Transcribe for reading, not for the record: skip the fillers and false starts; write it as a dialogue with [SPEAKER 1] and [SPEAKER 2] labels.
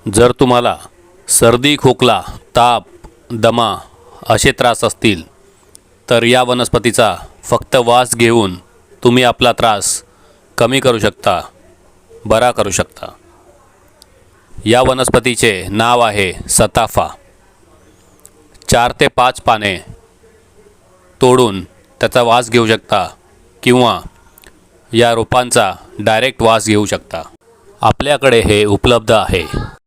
[SPEAKER 1] जर तुम्हाला सर्दी, खोकला, ताप, दमा असे त्रास असतील तर या वनस्पतीचा फक्त वास घेऊन तुम्ही आपला त्रास कमी करू शकता, बरा करू शकता। या वनस्पतीचे नाव आहे सताफा। 4 ते 5 पाने तोडून त्याचा वास घेऊ शकता किंवा या रोपांचा डायरेक्ट वास घेऊ शकता। आपल्याकडे हे उपलब्ध आहे।